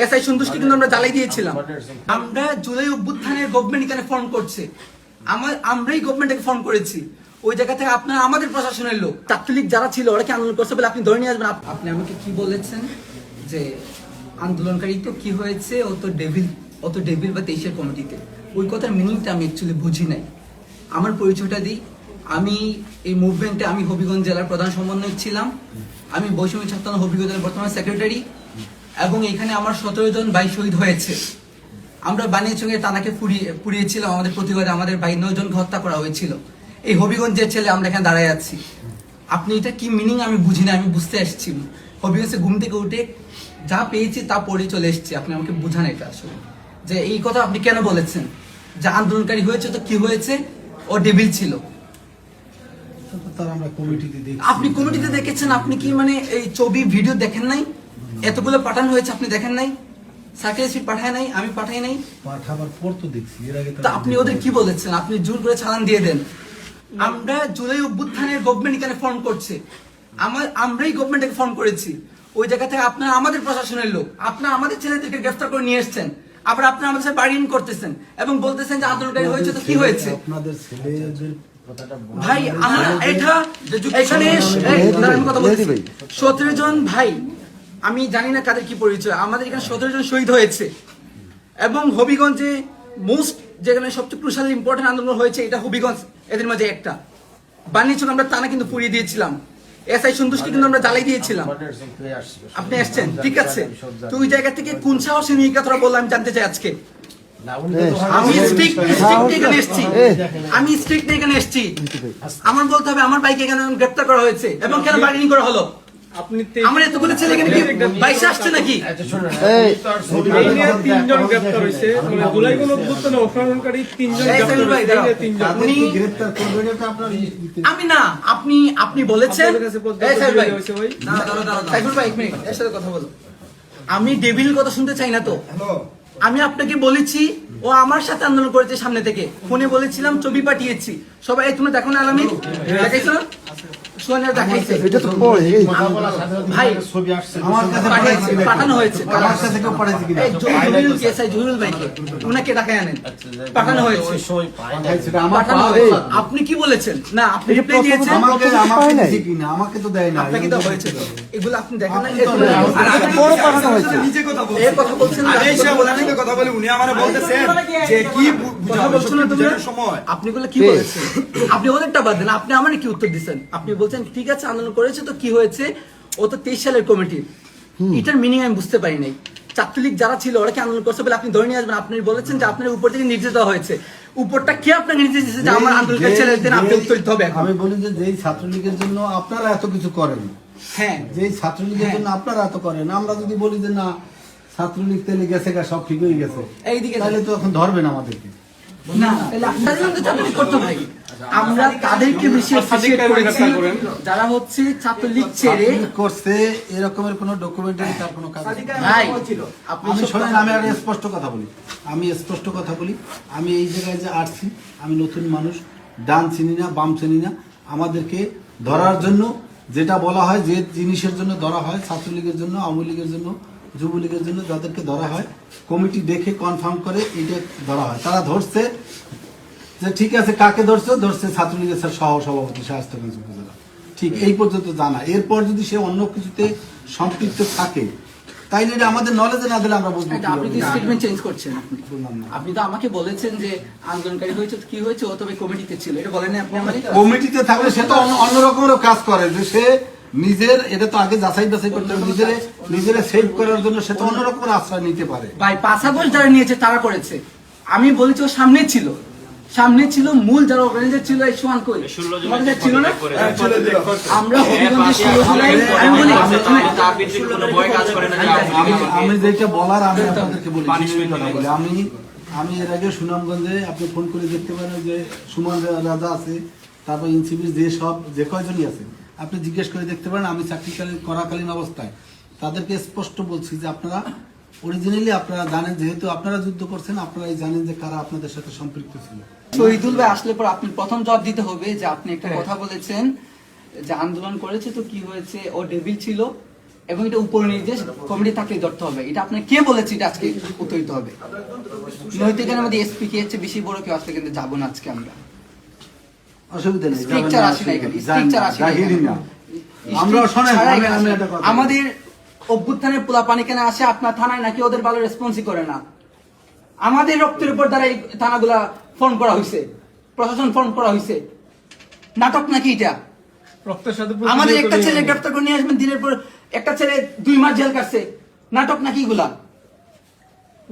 SI সন্তুষ্টি কিন্তু আমরা জ্বালাই দিয়েছিলাম। আমরা জুলাই অভ্যুত্থানের গভর্নমেন্ট এখানে ফর্ম করছে, আমরাই গভর্নমেন্টকে ফর্ম করেছি। ওই জায়গা থেকে আপনারা আমাদের প্রশাসনের লোক, ছাত্রলীগ যারা ছিল ওরা কি আন্দোলন করছে বলে আপনি ধরে নিয়ে আসবেন? আপনি আমাকে কি বলেছেন যে আন্দোলনকারী তো কি হয়েছে, ও তো ডেভিল বা 23-এর কমিটিতে। ওই কথার মিনিংটা আমি অ্যাকচুয়ালি বুঝি নাই। আমার পরিচয়টা দিই, আমি এই মুভমেন্টে আমি হবিগঞ্জ জেলার প্রধান সমন্বয়ক ছিলাম। আমি বৈষম্য ছাত্র হবিগঞ্জ জেলার বর্তমান সেক্রেটারি, এবং এখানে আমার 17 জন ভাই শহীদ হয়েছে। আমরা বানিয়াচংয়ে টানাকে পুড়িয়েছিলাম, আমাদের প্রতিবাদে আমাদের ভাই 9 জনকে হত্যা করা হয়েছিল। এই হবিগঞ্জের ছেলে আমরা এখানে দাঁড়ায় আছি। আপনি এটা কি মিনিং আমি বুঝি না, আমি বুঝতে আসছি। হবিগঞ্জে ঘুম থেকে উঠে যা পেয়েছি তা পড়ে চলে এসেছি। আপনি আমাকে বুঝান এটা আসলে, যে এই কথা আপনি কেন বলেছেন যে আন্দোলনকারী হয়েছে তো কি হয়েছে, ও ডেভিল ছিল। আপনি কমিটিতে দেখেছেন, আপনি কি মানে এই ছবি ভিডিও দেখেন নাই? এতগুলো পাঠানো হয়েছে, আপনি দেখেন নাই? সার্কেল পাঠায় নাই, আমি পাঠাই নাই, পাঠাবার পর তো দেখছি। এর আগে তা আপনি ওদের কি বলেছেন? আপনি জোর করে চালান দিয়ে দেন। আমরা জুলাই অভ্যুত্থানের গভর্নমেন্ট এখানে ফর্ম করছে, আমরাই গভর্নমেন্টকে ফর্ম করেছি। ওই জায়গা থেকে আপনারা আমাদের প্রশাসনের লোক, আপনারা আমাদের ছেলেদেরকে গ্রেফতার করে নিয়ে এসেছেন, আবার আপনারা আমাদের সাথে বার্গেনিং করতেছেন এবং বলতেছেন যে আন্দোলনকারী হয়েছে তো কি হয়েছে? আপনাদের ছেলেদের ভাই আমরা এটা এখানে 17 জন ভাই, আমি জানি না কাদের কি পরিচয়, আমাদের এখানে 17 জন শহীদ হয়েছে। এবং হবিগঞ্জে মোস্ট যেখানে সবচেয়ে ক্রুশাল ইম্পর্টেন্ট আন্দোলন হয়েছে এটা হবিগঞ্জ, এদের মাঝে একটা। বানিয়েছিল আমরা টানা কিন্তু পুড়িয়ে দিয়েছিলাম, এসআই সন্তুষ্টি কিন্তু আমরা জ্বালাই দিয়েছিলাম। আপনি আসছেন, ঠিক আছে, তো ওই জায়গা থেকে কোন সাহসে নিয়ে কথাটা বললাম আমি জানতে চাই আজকে। আমি স্ট্রিক্ট এখানে এসেছি, আমার বলতে হবে আমার বাইকে এখানে গ্রেপ্তার করা হয়েছে এবং কেন বার্গেনিং করা হলো? আমার এতগুলো ছেলে এখানে কি বাইশে আসছে নাকি? আমি না, আপনি বলেছেন কথা বলো। আমি ডেভিল কথা শুনতে চাই না তো। আমি আপনাকে বলেছি ও আমার সাথে আন্দোলন করেছে, সামনে থেকে ফোনে বলেছিলাম, ছবি পাঠিয়েছি সবাই। তুমি দেখো না আলামিন, দেখাইছো না? পাঠানো হয়েছে, আপনি কি বলেছেন? না আপনি আমাকে তো দেয় না, আপনাকে তো হয়েছে, এগুলো আপনি দেখেন না। কথা বলছেন, আপনি বলে কি বলেছেন? আপনি ওদেরটা বাদ দেন, আপনি আমার কি উত্তর দিচ্ছেন? আপনি বলছেন ঠিক আছে আন্দোলন করেছে তো কি হয়েছে, ও তো 23 সালের কমিটি। এটার মিনিং আমি বুঝতে পারি নাই। ছাত্রলীগ যারা ছিল ওরা কি আন্দোলন করছে বলে আপনি ধরে নিয়ে আসবেন? আপনি বলেছেন যে আপনার উপর থেকে নির্দেশ দেওয়া হয়েছে, উপরটা কে আপনাকে নির্দেশ দিয়েছে যে আমার আন্দোলনকারী ছেলেদের আপনি উত্তর দিতে হবে? আমি বলি যে যেই ছাত্রলীগের জন্য আপনারা এত কিছু করেন, হ্যাঁ, যেই ছাত্রলীগের জন্য আপনারা এত করেন, আমরা যদি বলি যে না ছাত্রলীগ তেলে গেছে গা, সব ঠিক হয়ে গেছে, এইদিকে তাহলে তো এখন ধরবেন আমাদেরকে না। আপনাদের করতে ভাই, আমরা তাদেরকে বেশি অ্যাপ্রিশিয়েট করেছি যারা হচ্ছে ছাত্রলীগ ছেড়ে করছে, এরকমের কোনো ডকুমেন্টারি তার কোনো কাজ নেই। ভাই আমি শোনেন, আমি একটা স্পষ্ট কথা বলি, আমি এই জায়গায় যে আসছি, আমি নতুন মানুষ, ডান চিনি না বাম চিনি না। আমাদেরকে ধরার জন্য যেটা বলা হয়, যে জিনিসের জন্য ধরা হয়, ছাত্রলীগের জন্য, আওয়ামী লীগের জন্য, যুবলীগের জন্য যাদেরকে ধরা হয়, কমিটি দেখে কনফার্ম করে এটা ধরা হয়। তারা ধরছে যে ঠিক আছে, কাকে ধরছে ছাত্রলীগের সহ সভাপতি শায়েস্তাগঞ্জ উপজেলা, ঠিক এই পর্যন্ত জানা। এরপর যদি সে অন্য কিছুতে সম্পৃক্ত থাকে তাইলে এটা আমাদের নলেজে না দিলে আমরা বুঝবো। আপনি কি স্টেটমেন্ট চেঞ্জ করছেন? আপনি তো আমাকে বলেছেন যে আন্দোলনকারী হয়েছে কি হয়েছে, ও তবে কমিটিতে ছিল, এটা বলেন না আপনি আমাকে? কমিটিতে থাকলে সে তো অন্য রকমের কাজ করে, যে সে নিজের, এটা তো আগে যাচাই বাছাই করতে হবে, নিজের সেভ করার জন্য সে তো অন্য রকমের আশ্রয় নিতে পারে। ভাই 5 আগস্ট যারা নিয়েছে তারা করেছে, আমি বলেছি ও সামনে ছিল মূল যারা অর্গানাইজার ছিল। এই সোয়ান কই ছিল না? আমরা হবিগঞ্জে 16 জুলাই আমি যেটা বলার আমি আপনাদেরকে বলি, আমি এর আগে সুনামগঞ্জে আপনি ফোন করে দেখতে পারেন যে সুমন রাজা আছে, তারপর এনসিপির যে কয়জনই আছে আপনি জিজ্ঞেস করে দেখতে পারেন। আমি চাকরিকালীন করাকালীন অবস্থায় তাদেরকে স্পষ্ট বলছি যে আপনারা অরিজিনালি আপনারা জানেন, যেহেতু আপনারা যুদ্ধ করছেন, আপনারাই জানেন যে কারা আপনাদের সাথে সম্পৃক্ত ছিল। শহীদুল ভাই আসলে পর আপনি প্রথম জবাব দিতে হবে যে আপনি একটা কথা বলেছেন যে আন্দোলন করেছে তো কি হয়েছে, ও ডেভিল ছিল এবং এটা উপর নির্দেশ কমিটি থাকলে ধরতে হবে। এটা আপনার কে বলেছে এটা আজকে উত্তর দিতে হবে। নৈতিক এর মধ্যে এসপি কে হচ্ছে বেশি বড় কেউ আসলে কিন্তু যাবো না আজকে আমরা। অসুবিধা নেই, যাবেন স্ট্রিকচার না, আসে না এখানে, যান না, স্ট্রিকচার আসে না জাহিরি এখানে। না। আমরা শোনেন, ছাড়া আমি এখানে একটা কথা বলি। আমাদের অভ্যুত্থানের পোলাপান এখানে আসে, আপনার থানায় নাকি ওদের ভালো রেসপন্সই করে না। আমাদের রক্তের উপর দ্বারা এই থানাগুলা ফোন করা হয়েছে, প্রশাসন ফোন করা হয়েছে। নাটক নাকি এটা? রক্তের সাথে আমাদের একটা ছেলে গ্রেফতার করে নিয়ে আসবেন, দিনের পর একটা ছেলে 2 মাস জেল কাটছে। নাটক নাকি এগুলা?